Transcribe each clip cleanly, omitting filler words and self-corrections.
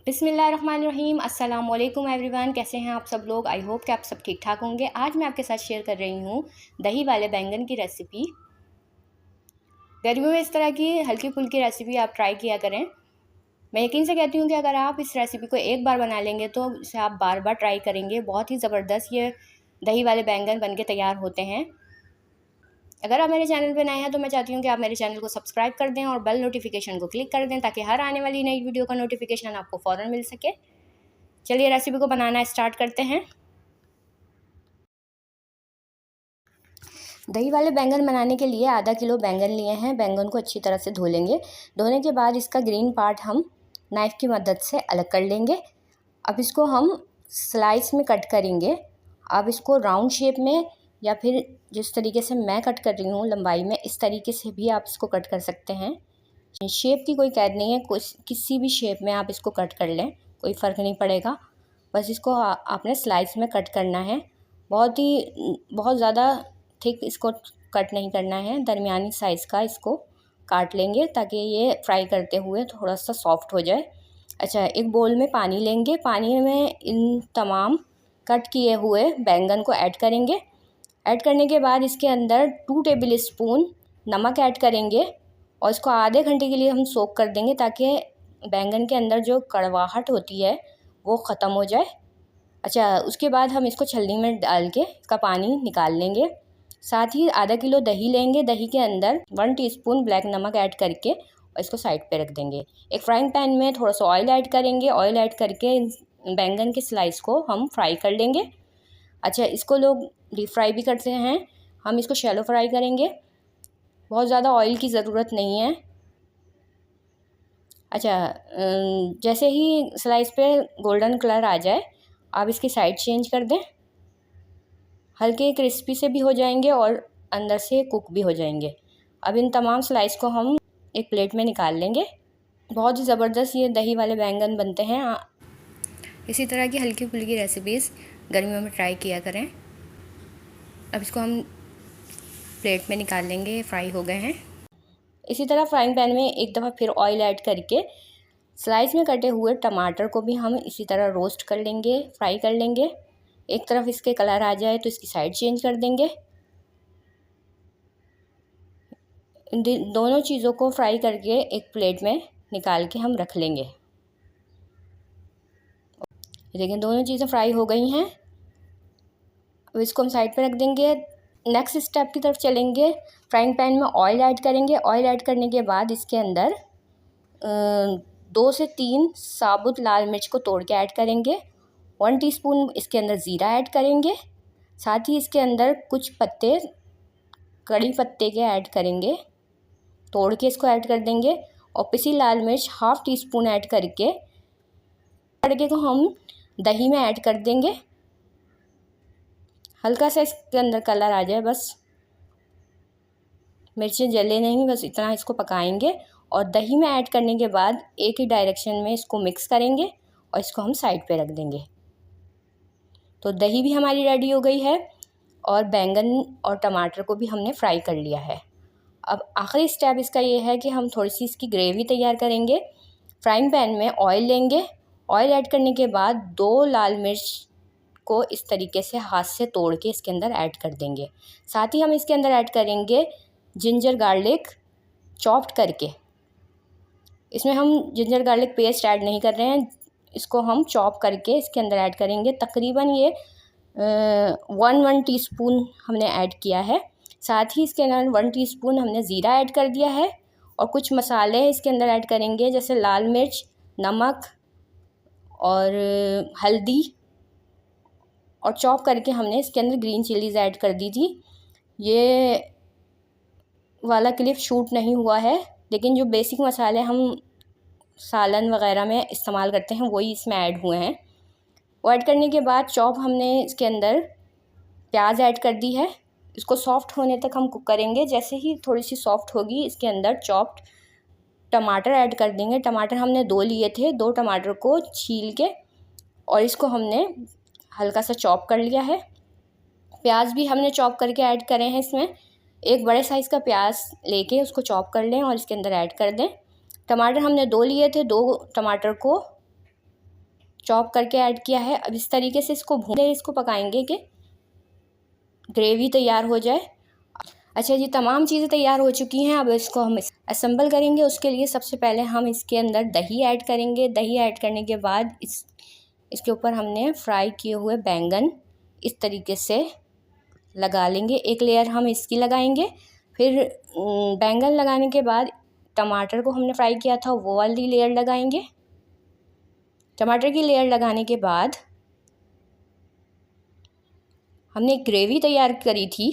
बिस्मिल्लाहिर्रहमानिर्रहीम। अस्सलाम वालेकुम एवरीवन, कैसे हैं आप सब लोग। आई होप कि आप सब ठीक ठाक होंगे। आज मैं आपके साथ शेयर कर रही हूँ दही वाले बैंगन की रेसिपी। गर्मियों में इस तरह की हल्की फुल्की रेसिपी आप ट्राई किया करें। मैं यकीन से कहती हूँ कि अगर आप इस रेसिपी को एक बार बना लेंगे तो इसे आप बार बार ट्राई करेंगे। बहुत ही ज़बरदस्त ये दही वाले बैंगन बन के तैयार होते हैं। अगर आप मेरे चैनल पर नए हैं तो मैं चाहती हूँ कि आप मेरे चैनल को सब्सक्राइब कर दें और बेल नोटिफिकेशन को क्लिक कर दें ताकि हर आने वाली नई वीडियो का नोटिफिकेशन आपको फ़ौरन मिल सके। चलिए रेसिपी को बनाना स्टार्ट करते हैं। दही वाले बैंगन बनाने के लिए आधा किलो बैंगन लिए हैं। बैंगन को अच्छी तरह से धो लेंगे। धोने के बाद इसका ग्रीन पार्ट हम नाइफ़ की मदद से अलग कर लेंगे। अब इसको हम स्लाइस में कट करेंगे। अब इसको राउंड शेप में या फिर जिस तरीके से मैं कट कर रही हूँ लंबाई में, इस तरीके से भी आप इसको कट कर सकते हैं। शेप की कोई कैद नहीं है, किसी भी शेप में आप इसको कट कर लें, कोई फ़र्क नहीं पड़ेगा। बस इसको आपने स्लाइस में कट करना है। बहुत ज़्यादा थिक इसको कट नहीं करना है, दरमियानी साइज़ का इसको काट लेंगे ताकि ये फ्राई करते हुए थोड़ा सा सॉफ्ट हो जाए। अच्छा, एक बोल में पानी लेंगे। पानी में इन तमाम कट किए हुए बैंगन को ऐड करेंगे। ऐड करने के बाद इसके अंदर 2 टेबल स्पून नमक ऐड करेंगे और इसको आधे घंटे के लिए हम सोक कर देंगे ताकि बैंगन के अंदर जो कड़वाहट होती है वो ख़त्म हो जाए। अच्छा, उसके बाद हम इसको छलनी में डाल के इसका पानी निकाल लेंगे। साथ ही आधा किलो दही लेंगे। दही के अंदर 1 टीस्पून ब्लैक नमक ऐड करके और इसको साइड पे रख देंगे। एक फ्राइंग पैन में थोड़ा सा ऑयल ऐड करेंगे। ऑयल ऐड करके बैंगन के स्लाइस को हम फ्राई कर लेंगे। अच्छा, इसको लोग डीप फ्राई भी करते हैं, हम इसको शैलो फ्राई करेंगे। बहुत ज़्यादा ऑयल की ज़रूरत नहीं है। अच्छा, जैसे ही स्लाइस पे गोल्डन कलर आ जाए आप इसकी साइड चेंज कर दें। हल्के क्रिस्पी से भी हो जाएंगे और अंदर से कुक भी हो जाएंगे। अब इन तमाम स्लाइस को हम एक प्लेट में निकाल लेंगे। बहुत ही ज़बरदस्त ये दही वाले बैंगन बनते हैं। इसी तरह की हल्की फुल्की रेसिपीज़ गर्मियों में ट्राई किया करें। अब इसको हम प्लेट में निकाल लेंगे, फ्राई हो गए हैं। इसी तरह फ्राइंग पैन में एक दफ़ा फिर ऑयल ऐड करके स्लाइस में कटे हुए टमाटर को भी हम इसी तरह रोस्ट कर लेंगे, फ्राई कर लेंगे। एक तरफ इसके कलर आ जाए तो इसकी साइड चेंज कर देंगे। दोनों चीज़ों को फ्राई करके एक प्लेट में निकाल के हम रख लेंगे। देखिए दोनों चीज़ें फ्राई हो गई हैं। अब इसको हम साइड पे रख देंगे। नेक्स्ट स्टेप की तरफ चलेंगे। फ्राइंग पैन में ऑयल ऐड करेंगे। ऑयल ऐड करने के बाद इसके अंदर 2 से 3 साबुत लाल मिर्च को तोड़ के ऐड करेंगे। 1 टीस्पून इसके अंदर ज़ीरा ऐड करेंगे। साथ ही इसके अंदर कुछ पत्ते कड़ी पत्ते के ऐड करेंगे, तोड़ के इसको ऐड कर देंगे। और पिसी लाल मिर्च ½ टीस्पून ऐड करके तड़के को हम दही में ऐड कर देंगे। हल्का सा इसके अंदर कलर आ जाए, बस मिर्चें जले नहीं, बस इतना इसको पकाएंगे। और दही में ऐड करने के बाद एक ही डायरेक्शन में इसको मिक्स करेंगे और इसको हम साइड पे रख देंगे। तो दही भी हमारी रेडी हो गई है और बैंगन और टमाटर को भी हमने फ्राई कर लिया है। अब आखिरी स्टेप इसका ये है कि हम थोड़ी सी इसकी ग्रेवी तैयार करेंगे। फ्राइंग पैन में ऑयल लेंगे। ऑयल ऐड करने के बाद 2 लाल मिर्च को इस तरीके से हाथ से तोड़ के इसके अंदर ऐड कर देंगे। साथ ही हम इसके अंदर ऐड करेंगे जिंजर गार्लिक चॉप्ड करके। इसमें हम जिंजर गार्लिक पेस्ट ऐड नहीं कर रहे हैं, इसको हम चॉप करके इसके अंदर ऐड करेंगे। तकरीबन ये 1 टीस्पून हमने ऐड किया है। साथ ही इसके अंदर 1 टीस्पून हमने ज़ीरा ऐड कर दिया है और कुछ मसाले इसके अंदर ऐड करेंगे जैसे लाल मिर्च, नमक और हल्दी, और चॉप करके हमने इसके अंदर ग्रीन चिलीज़ ऐड कर दी थी। ये वाला क्लिप शूट नहीं हुआ है, लेकिन जो बेसिक मसाले हम सालन वग़ैरह में इस्तेमाल करते हैं वही इसमें ऐड हुए हैं। वो ऐड करने के बाद चॉप हमने इसके अंदर प्याज ऐड कर दी है। इसको सॉफ्ट होने तक हम कुक करेंगे। जैसे ही थोड़ी सी सॉफ्ट होगी इसके अंदर चॉप्ड टमाटर ऐड कर देंगे। टमाटर हमने 2 लिए थे, 2 टमाटर को छील के और इसको हमने हल्का सा चॉप कर लिया है। प्याज भी हमने चॉप करके ऐड करे हैं इसमें। एक बड़े साइज़ का प्याज लेके उसको चॉप कर लें और इसके अंदर ऐड कर दें। टमाटर हमने 2 लिए थे, 2 टमाटर को चॉप करके ऐड किया है। अब इस तरीके से इसको भून इसको पकाएंगे कि ग्रेवी तैयार हो जाए। अच्छा जी, तमाम चीज़ें तैयार हो चुकी हैं। अब इसको हम असेंबल करेंगे। उसके लिए सबसे पहले हम इसके अंदर दही ऐड करेंगे। दही ऐड करने के बाद इसके ऊपर हमने फ्राई किए हुए बैंगन इस तरीके से लगा लेंगे। एक लेयर हम इसकी लगाएंगे। फिर बैंगन लगाने के बाद टमाटर को हमने फ्राई किया था वो वाली लेयर लगाएंगे। टमाटर की लेयर लगाने के बाद हमने एक ग्रेवी तैयार करी थी,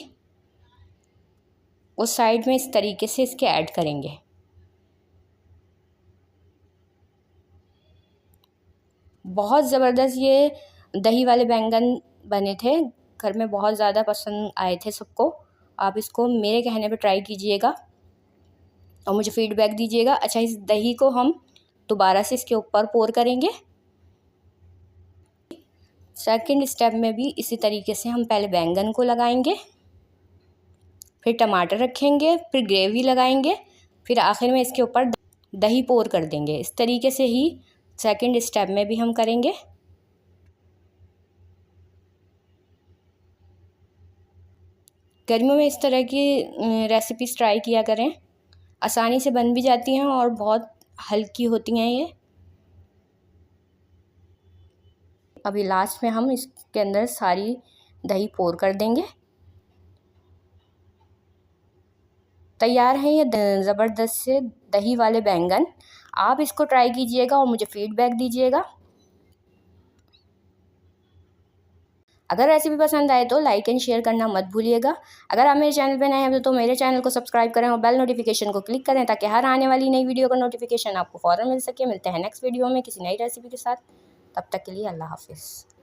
उस साइड में इस तरीके से इसके ऐड करेंगे। बहुत ज़बरदस्त ये दही वाले बैंगन बने थे, घर में बहुत ज़्यादा पसंद आए थे सबको। आप इसको मेरे कहने पे ट्राई कीजिएगा और मुझे फीडबैक दीजिएगा। अच्छा, इस दही को हम दोबारा से इसके ऊपर पोर करेंगे। सेकंड स्टेप में भी इसी तरीके से हम पहले बैंगन को लगाएंगे, फिर टमाटर रखेंगे, फिर ग्रेवी लगाएंगे, फिर आखिर में इसके ऊपर दही पोर कर देंगे। इस तरीके से ही सेकंड स्टेप में भी हम करेंगे। गर्मियों में इस तरह की रेसिपीज़ ट्राई किया करें, आसानी से बन भी जाती हैं और बहुत हल्की होती हैं ये। अभी लास्ट में हम इसके अंदर सारी दही पोर कर देंगे। तैयार है ये ज़बरदस्त से दही वाले बैंगन। आप इसको ट्राई कीजिएगा और मुझे फीडबैक दीजिएगा। अगर रेसिपी पसंद आए तो लाइक एंड शेयर करना मत भूलिएगा। अगर आप मेरे चैनल पे नए हैं तो मेरे चैनल को सब्सक्राइब करें और बेल नोटिफिकेशन को क्लिक करें ताकि हर आने वाली नई वीडियो का नोटिफिकेशन आपको फ़ौरन मिल सके। मिलते हैं नेक्स्ट वीडियो में किसी नई रेसिपी के साथ। तब तक के लिए अल्लाह हाफिज़।